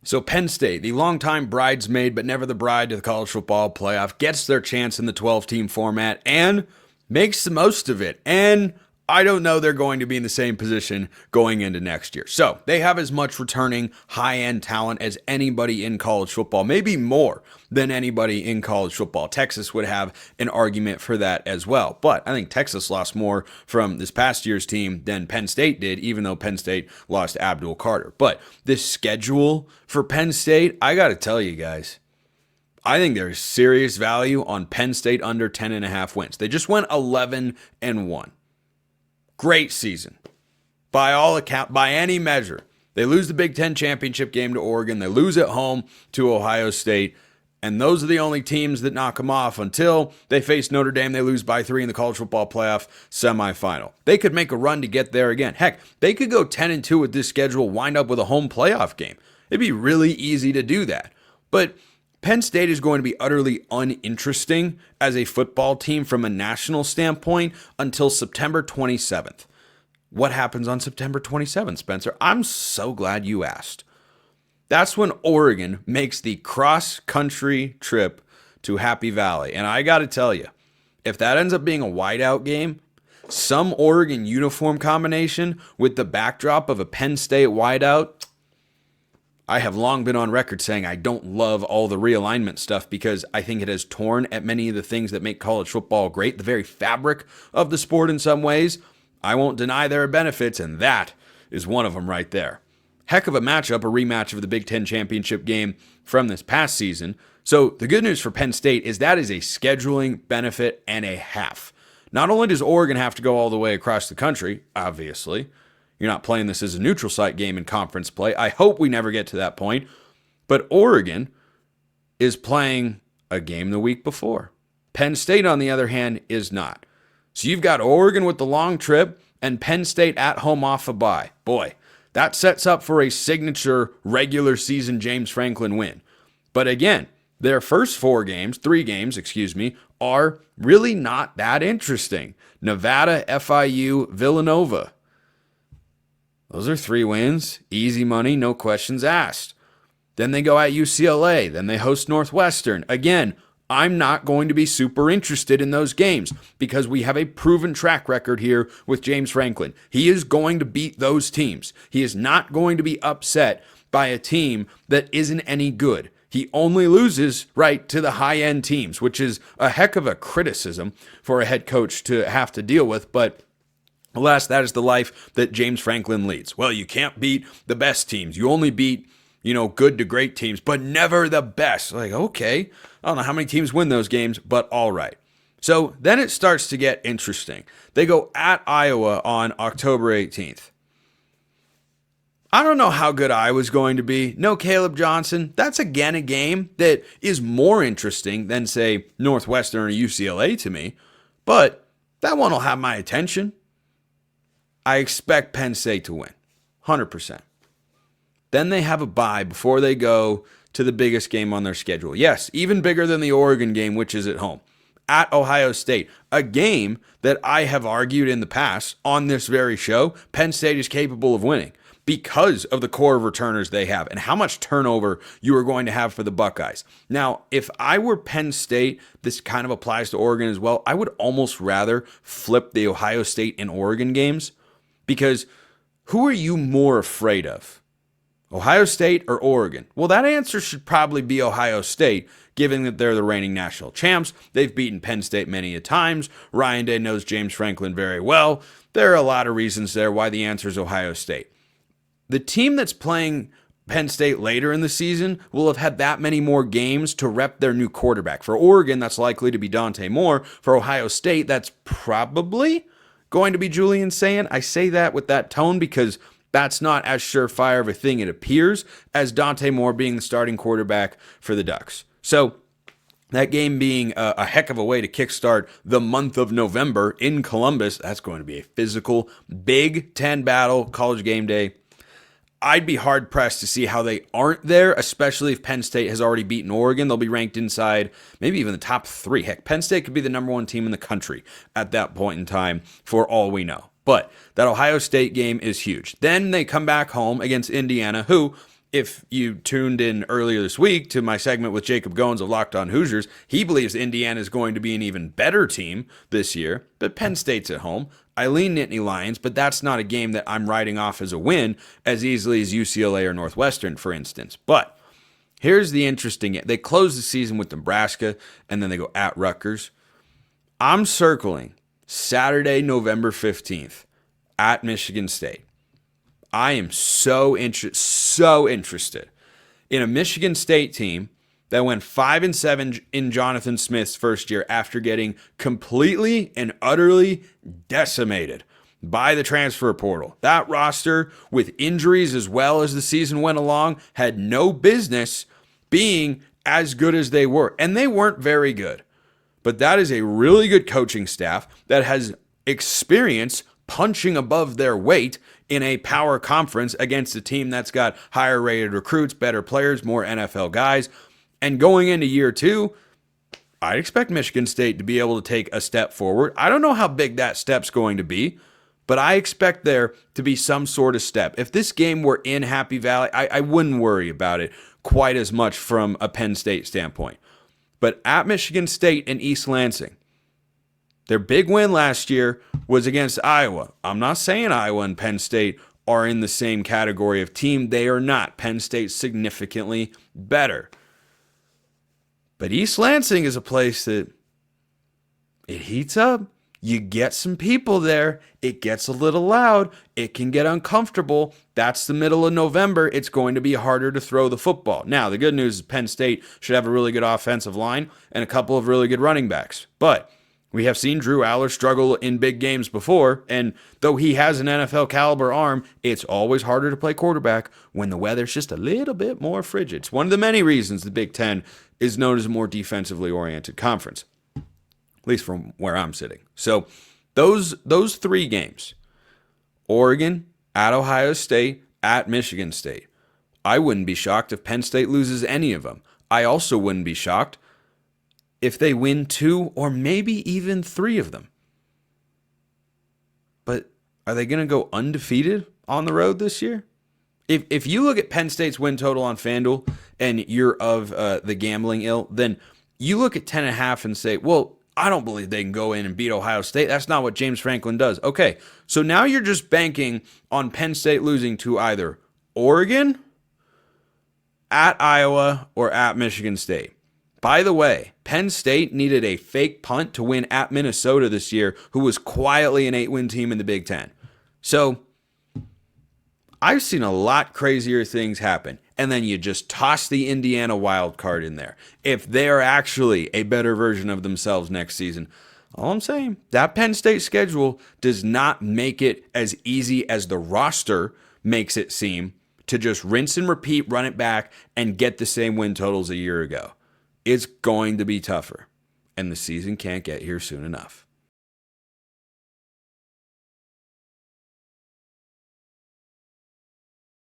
So Penn State, the longtime bridesmaid but never the bride to the college football playoff, gets their chance in the 12-team format and makes the most of it. And I don't know they're going to be in the same position going into next year. So they have as much returning high-end talent as anybody in college football, maybe more than anybody in college football. Texas would have an argument for that as well. But I think Texas lost more from this past year's team than Penn State did, even though Penn State lost Abdul Carter. But this schedule for Penn State, I got to tell you guys, I think there's serious value on Penn State under 10.5 wins. They just went 11-1. Great season. By all account, by any measure. They lose the Big Ten championship game to Oregon. They lose at home to Ohio State. And those are the only teams that knock them off until they face Notre Dame. They lose by 3 in the college football playoff semifinal. They could make a run to get there again. Heck, they could go 10-2 with this schedule, wind up with a home playoff game. It'd be really easy to do that. But Penn State is going to be utterly uninteresting as a football team from a national standpoint until September 27th. What happens on September 27th, Spencer? I'm so glad you asked. That's when Oregon makes the cross-country trip to Happy Valley. And I got to tell you, if that ends up being a whiteout game, some Oregon uniform combination with the backdrop of a Penn State whiteout, I have long been on record saying I don't love all the realignment stuff because I think it has torn at many of the things that make college football great, the very fabric of the sport in some ways. I won't deny there are benefits, and that is one of them right there. Heck of a matchup, a rematch of the Big Ten championship game from this past season. So the good news for Penn State is that is a scheduling benefit and a half. Not only does Oregon have to go all the way across the country, obviously, you're not playing this as a neutral site game in conference play. I hope we never get to that point. But Oregon is playing a game the week before. Penn State, on the other hand, is not. So you've got Oregon with the long trip and Penn State at home off a bye. Boy, that sets up for a signature regular season James Franklin win. But again, their first three games, are really not that interesting. Nevada, FIU, Villanova. Those are 3 wins, easy money, no questions asked. Then they go at UCLA, then they host Northwestern. Again, I'm not going to be super interested in those games because we have a proven track record here with James Franklin. He is going to beat those teams. He is not going to be upset by a team that isn't any good. He only loses, right, to the high-end teams, which is a heck of a criticism for a head coach to have to deal with, but alas, that is the life that James Franklin leads. Well, you can't beat the best teams. You only beat, good to great teams, but never the best. Like, okay, I don't know how many teams win those games, but all right. So then it starts to get interesting. They go at Iowa on October 18th. I don't know how good Iowa's going to be. No Caleb Johnson. That's again a game that is more interesting than, say, Northwestern or UCLA to me, but that one will have my attention. I expect Penn State to win, 100%. Then they have a bye before they go to the biggest game on their schedule. Yes, even bigger than the Oregon game, which is at home. At Ohio State, a game that I have argued in the past on this very show, Penn State is capable of winning because of the core of returners they have and how much turnover you are going to have for the Buckeyes. Now, if I were Penn State, this kind of applies to Oregon as well, I would almost rather flip the Ohio State and Oregon games. Because who are you more afraid of? Ohio State or Oregon? Well, that answer should probably be Ohio State, given that they're the reigning national champs. They've beaten Penn State many a times. Ryan Day knows James Franklin very well. There are a lot of reasons there why the answer is Ohio State. The team that's playing Penn State later in the season will have had that many more games to rep their new quarterback. For Oregon, that's likely to be Dante Moore. For Ohio State, that's probably going to be Julian Sayin. I say that with that tone because that's not as surefire of a thing it appears as Dante Moore being the starting quarterback for the Ducks. So that game being a heck of a way to kickstart the month of November in Columbus, that's going to be a physical Big Ten battle, college game day. I'd be hard-pressed to see how they aren't there, especially if Penn State has already beaten Oregon. They'll be ranked inside maybe even the top 3. Heck, Penn State could be the number 1 team in the country at that point in time for all we know. But that Ohio State game is huge. Then they come back home against Indiana, who if you tuned in earlier this week to my segment with Jacob Goins of Locked On Hoosiers, he believes Indiana is going to be an even better team this year, but Penn State's at home. I lean Nittany Lions, but that's not a game that I'm writing off as a win as easily as UCLA or Northwestern, for instance. But here's the interesting, they close the season with Nebraska, and then they go at Rutgers. I'm circling Saturday, November 15th at Michigan State. I am so interested in a Michigan State team that went 5-7 in Jonathan Smith's first year after getting completely and utterly decimated by the transfer portal. That roster, with injuries as well as the season went along, had no business being as good as they were. And they weren't very good. But that is a really good coaching staff that has experience punching above their weight in a power conference against a team that's got higher rated recruits, better players, more NFL guys. And going into year two, I expect Michigan State to be able to take a step forward. I don't know how big that step's going to be, but I expect there to be some sort of step. If this game were in Happy Valley, I wouldn't worry about it quite as much from a Penn State standpoint. But at Michigan State and East Lansing, their big win last year was against Iowa. I'm not saying Iowa and Penn State are in the same category of team. They are not. Penn State's significantly better. But East Lansing is a place that it heats up. You get some people there. It gets a little loud. It can get uncomfortable. That's the middle of November. It's going to be harder to throw the football. Now, the good news is Penn State should have a really good offensive line and a couple of really good running backs. But we have seen Drew Aller struggle in big games before, and though he has an NFL caliber arm, it's always harder to play quarterback when the weather's just a little bit more frigid. It's one of the many reasons the Big Ten is known as a more defensively oriented conference, at least from where I'm sitting. So those three games, Oregon, at Ohio State, at Michigan State, I wouldn't be shocked if Penn State loses any of them. I also wouldn't be shocked if they win 2 or maybe even 3 of them. But are they going to go undefeated on the road this year? If you look at Penn State's win total on FanDuel and you're of the gambling ilk, then you look at 10.5 and say, well, I don't believe they can go in and beat Ohio State. That's not what James Franklin does. Okay, so now you're just banking on Penn State losing to either Oregon, at Iowa, or at Michigan State. By the way, Penn State needed a fake punt to win at Minnesota this year, who was quietly an 8-win team in the Big Ten. So I've seen a lot crazier things happen. And then you just toss the Indiana wild card in there. If they're actually a better version of themselves next season, all I'm saying, that Penn State schedule does not make it as easy as the roster makes it seem to just rinse and repeat, run it back, and get the same win totals a year ago. It's going to be tougher, and the season can't get here soon enough.